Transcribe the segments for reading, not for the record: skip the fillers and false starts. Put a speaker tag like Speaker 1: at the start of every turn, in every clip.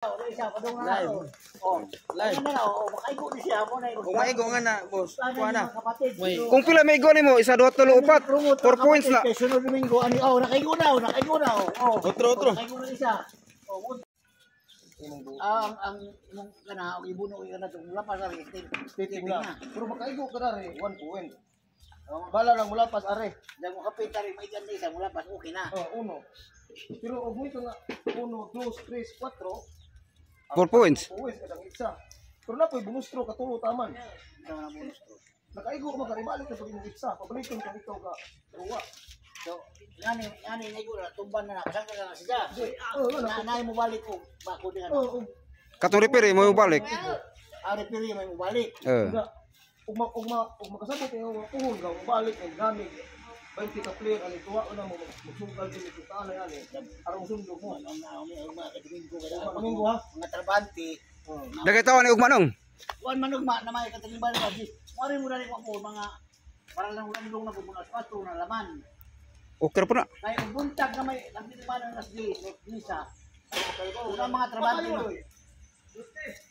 Speaker 1: Live. Live. Maigo nga na, boss. Kuha na.
Speaker 2: Kung pila may gol mo, isa, dua, tulo, upat. 4 points na.
Speaker 3: Sunod Domingo, nakaigo na.
Speaker 1: Otro.
Speaker 3: Nakaigo na isa. Ang kana ibuno ko na to lapas ari titing na pero makaigo ka na re 1 point bala lang mula pas are dang mo kapit ari may ganda isa mula pas okay na uno pero og mo ito nga 1 2 3 4
Speaker 2: 4 points.
Speaker 3: kadang isa pero na poy bonustro katulo taman na bonustro nakaigo ka makaribalik na pag isa pabalikan ka dito ka ruwa so yani naigo na tumban na kasangka na siya na mo balik ko bako din ano
Speaker 2: Katong referee mo balik.
Speaker 3: Referee mo balik ug makasabot yung puhon ka balik ang gamit 20 ka player ali tuwa na mo magsugal din ito tala ali arong sundog mo Domingo ha mga trabante
Speaker 2: Dagay tawo ni ugma nong.
Speaker 3: Kuan manugma na may katingban ka di mari mo dali ko mga para lang ulong na bubunas pato na laman.
Speaker 2: Okay po na.
Speaker 3: Kay buntag na may nagtiman ng nasdi visa. Una mga trabante.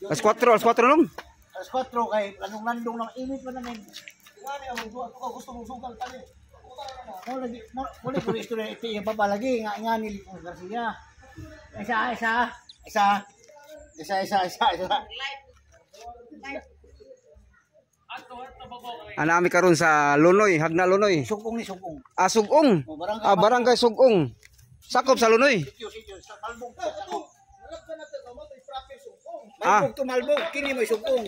Speaker 2: Alas 4 nung.
Speaker 3: Alas 4 kay landong ng init pa namin. Ngani ang gusto mong sugal tani. Mo ko istorya ito yung papalagi nga ni Garcia. Isa.
Speaker 2: Ana mi karon sa Lunoy, Hagna Lunoy.
Speaker 3: Sugong ni sugong.
Speaker 2: Sugong. Barangay Sugong. Sakop sa Lunoy.
Speaker 3: Sityo sa Malbog. Malbog to Malbog, kini may sugong.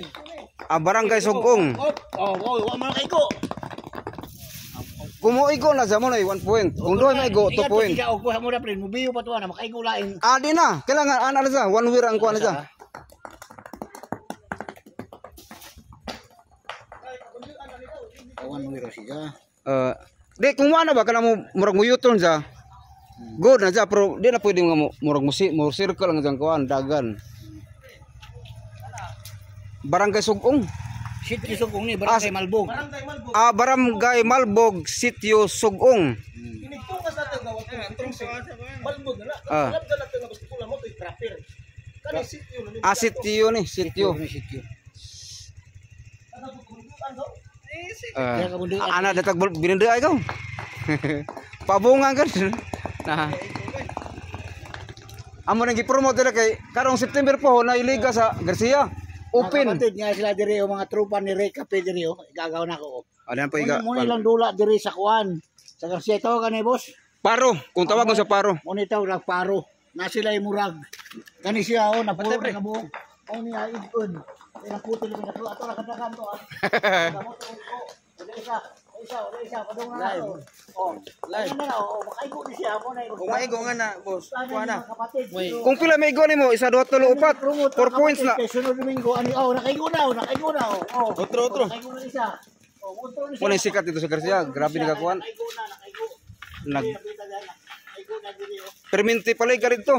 Speaker 2: Barangay Sugong.
Speaker 3: Wa man kay ko.
Speaker 2: Kumuigo na sa mo 1 point. Kung doon may go 2 point.
Speaker 3: Iya og mo na pre, mubiyo pa to na makaigo lain.
Speaker 2: Di na. Kailangan ana na sa 1 week ang kuha na sa.
Speaker 3: Awan mo siya.
Speaker 2: Di kung wala ba kana mo murag mo yuton sa. Good na sa pero di na pwede nga mo murag mo circle lang sa kuan dagan. Barangay Sugong.
Speaker 3: Sityo Sugong ni Barangay Malbog.
Speaker 2: Barangay Malbog, Sityo Sugong.
Speaker 3: Inigtungas natin gawat ko entrong sa Malbog na. Kalab na natin nga basta pula mo to trapper. Kani sityo na.
Speaker 2: Sityo ni, sityo. Anak datag binenda ay ko. Pabungan kan. Nah. Amo nang gi-promote nila kay karong September po na iliga sa Garcia. Open.
Speaker 3: Kapatid nga sila diri o mga tropa ni Ray Cape diri o igagaw na ko.
Speaker 2: Adan po iga.
Speaker 3: Mo ilang dula diri sa kuan. Sa Garcia to kanay boss.
Speaker 2: Paro, kung tawag mo sa paro.
Speaker 3: Mo ni tawag paro. Na sila imurag. Kani siya o napuro nga buok. O niya igod. Naputi lang ka ato ra kadagan to. Gamot ko. Isa padung na to. Live. Makaigo ni siya mo na.
Speaker 1: Maigo nga na, boss. Kuha na.
Speaker 2: Kung pila may gol mo, isa, dua, tulo, upat. 4 points na.
Speaker 3: Sunod Domingo nakaigo na.
Speaker 1: Otro.
Speaker 3: Nakaigo na isa.
Speaker 2: Wala sikat dito sa Garcia. Grabe ni kakuan. Perminti pala ka rito.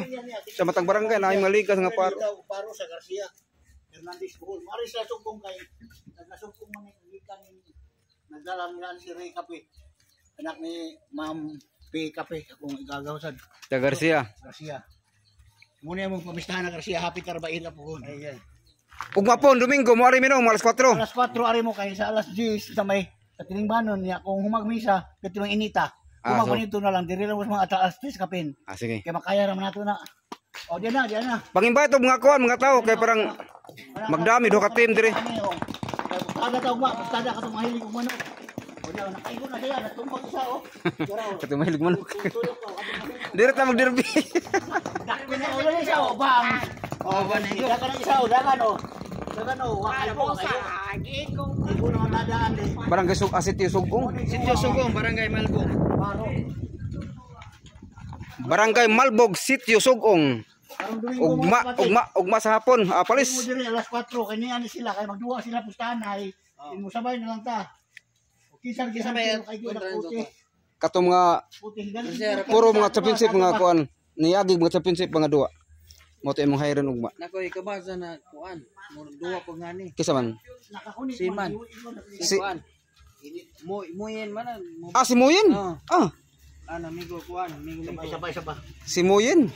Speaker 2: Sa matang barangay na ay maligas nga paro.
Speaker 3: Paro sa Garcia. Hernandez Bohol. Mari sa sugong kay nagsugong man ikan ni nagdala nila si Ray Cape. Anak ni Ma'am P. Cape akong igagawsad.
Speaker 2: Sa Garcia.
Speaker 3: Muna mong pamistahan na Garcia. Happy Carbaila po. Ayan.
Speaker 2: Ugma po, Domingo, mo ari minong, alas 4.
Speaker 3: Alas 4 ari mo kay sa alas 10 sa may katiningbanon niya kung humagmisa katinong inita. Humagbanito na lang diri lang mo mga alas 10 kapin.
Speaker 2: Sige.
Speaker 3: Kay makaya ra man nato na. Diyan na.
Speaker 2: Pang-invite mga kuan, mga tao kay parang magdami do ka team dire.
Speaker 3: Kada tawag ba, kada ka tumahilig og manok. Wala nakaigo na diyan, natumbag isa
Speaker 2: Katumahilig manok. Dire ta magderby.
Speaker 3: Dakon na ulo isa bang. Banigo. Dagan isa dagan wakay po kayo. Igo na nadaan din.
Speaker 2: Barangay Sityo Sugong.
Speaker 1: Sityo Sugong, Barangay Malbog.
Speaker 3: Paro.
Speaker 2: Barangay Malbog, Sityo Sugong. Ugma sa hapon, palis.
Speaker 3: Alas 4 kaniya ni sila kay magduwa sila pustanay. Imo sabay na lang ta. Kisan kay puti.
Speaker 2: Katong mga puro mga championship mga kuan. Niagig mga championship mga duwa. Mo to imong hayran ugma.
Speaker 1: Nakoy kabasa na kuan. Duwa po ngani.
Speaker 2: Kisa man?
Speaker 1: Siman. Si kuan. Muyen man.
Speaker 2: Si Muyen?
Speaker 1: Ano, migo kuan, migo.
Speaker 3: Sabay.
Speaker 2: Si Moyen,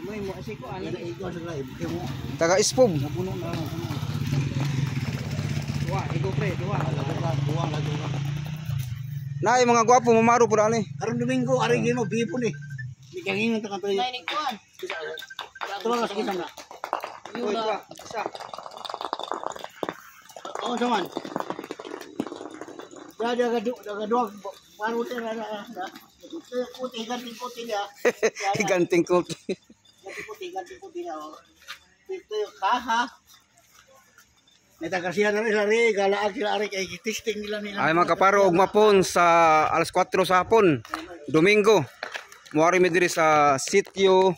Speaker 1: Moy mo si kuan.
Speaker 3: Ikaw sa live.
Speaker 2: taga Ispog.
Speaker 1: Napuno na. Duwa, igo pre, duwa.
Speaker 3: Buwang lagi ka.
Speaker 2: Naay mga gwapo mamaro pud ani.
Speaker 3: Karong Domingo, ari gino, bipo ni. Di kang ingon ta kanto. Nay ni kuan. Tuwa ka sa kisam na.
Speaker 1: Uy, duwa. Isa.
Speaker 3: Oo, saman. Daga dua baru teh ada. Putih ganti putih dia.
Speaker 2: Ganting ko.
Speaker 3: Ganti putih dia. Itu kaha. Neta kasihan ari galaag sila ari kay testing nila nila.
Speaker 2: Ay mga kaparo ug mapon sa alas 4 sa hapon, Domingo. Muari mi diri sa sitio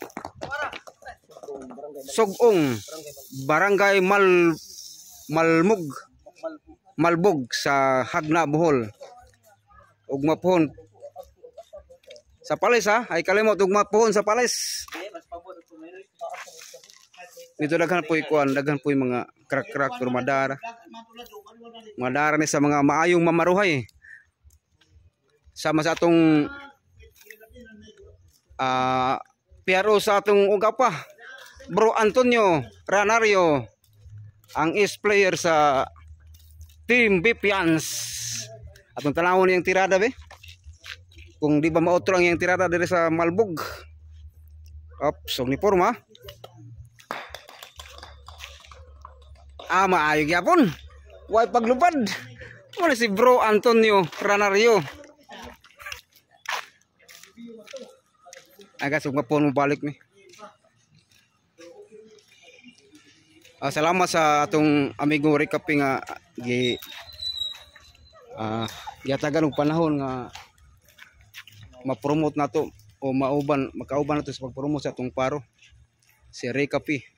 Speaker 2: Sogong, Barangay Malbog sa Hagna, Bohol. Ug mapon sa Pales ha, ay kalimot ug mapon sa Pales. Dito daghan po ikuan, daghan po mga krak-krak or madara. Madara ni sa mga maayong mamaruhay. Sama sa atong PRO sa atong ugapa, Bro Antonio Ranario, ang ace player sa Team Bipians. Atong tanawon yung tirada be. Kung di ba mautro ang yung tirada diri sa Malbog. Ops, ni forma. Maayo gyapon. Way paglupad. Mo si Bro Antonio Ranario. Aga sug mapon mo balik ni. Salamat sa atong amigo Ricapi nga giyatagan og panahon nga ma-promote nato o makauban nato sa pag-promote sa atong paro. Si Ricapi.